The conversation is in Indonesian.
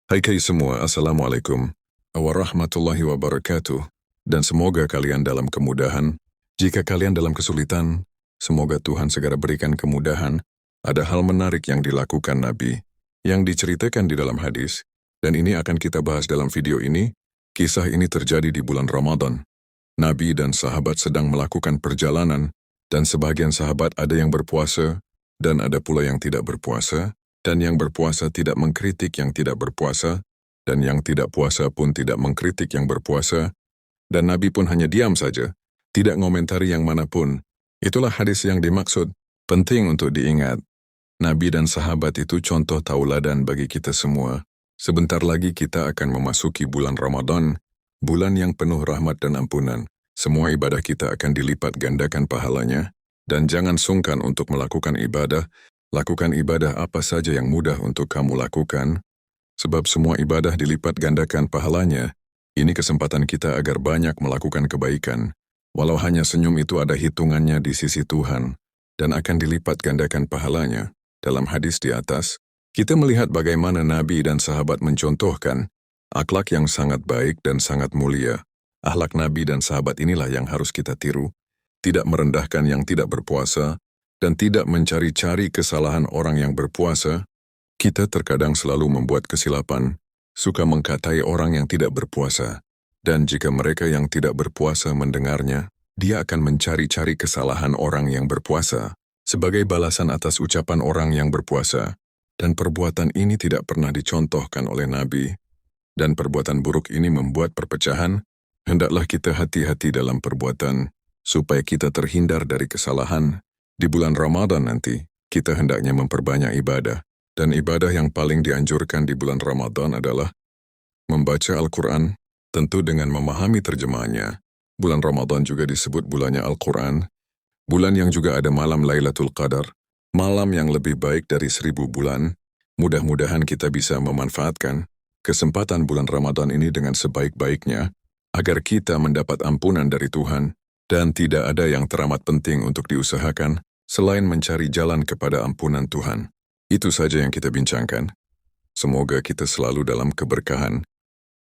Hai semua, Assalamualaikum warahmatullahi wabarakatuh. Dan semoga kalian dalam kemudahan. Jika kalian dalam kesulitan, semoga Tuhan segera berikan kemudahan. Ada hal menarik yang dilakukan Nabi, yang diceritakan di dalam hadis, dan ini akan kita bahas dalam video ini. Kisah ini terjadi di bulan Ramadan. Nabi dan sahabat sedang melakukan perjalanan, dan sebagian sahabat ada yang berpuasa, dan ada pula yang tidak berpuasa, dan yang berpuasa tidak mengkritik yang tidak berpuasa, dan yang tidak puasa pun tidak mengkritik yang berpuasa, dan Nabi pun hanya diam saja, tidak ngomentari yang manapun. Itulah hadis yang dimaksud. Penting untuk diingat. Nabi dan sahabat itu contoh tauladan bagi kita semua. Sebentar lagi kita akan memasuki bulan Ramadan, bulan yang penuh rahmat dan ampunan. Semua ibadah kita akan dilipat gandakan pahalanya, dan jangan sungkan untuk melakukan ibadah. Lakukan ibadah apa saja yang mudah untuk kamu lakukan, sebab semua ibadah dilipat gandakan pahalanya. Ini kesempatan kita agar banyak melakukan kebaikan. Walau hanya senyum itu ada hitungannya di sisi Tuhan, dan akan dilipat gandakan pahalanya. Dalam hadis di atas, kita melihat bagaimana Nabi dan sahabat mencontohkan akhlak yang sangat baik dan sangat mulia. Akhlak Nabi dan sahabat inilah yang harus kita tiru. Tidak merendahkan yang tidak berpuasa, dan tidak mencari-cari kesalahan orang yang berpuasa. Kita terkadang selalu membuat kesilapan, suka mengkatai orang yang tidak berpuasa, dan jika mereka yang tidak berpuasa mendengarnya, dia akan mencari-cari kesalahan orang yang berpuasa, sebagai balasan atas ucapan orang yang berpuasa. Dan perbuatan ini tidak pernah dicontohkan oleh Nabi, dan perbuatan buruk ini membuat perpecahan. Hendaklah kita hati-hati dalam perbuatan, supaya kita terhindar dari kesalahan. Di bulan Ramadan nanti, kita hendaknya memperbanyak ibadah. Dan ibadah yang paling dianjurkan di bulan Ramadan adalah membaca Al-Quran, tentu dengan memahami terjemahannya. Bulan Ramadan juga disebut bulannya Al-Quran, bulan yang juga ada malam Lailatul Qadar, malam yang lebih baik dari 1000 bulan. Mudah-mudahan kita bisa memanfaatkan kesempatan bulan Ramadan ini dengan sebaik-baiknya, agar kita mendapat ampunan dari Tuhan. Dan tidak ada yang teramat penting untuk diusahakan, selain mencari jalan kepada ampunan Tuhan. Itu saja yang kita bincangkan. Semoga kita selalu dalam keberkahan,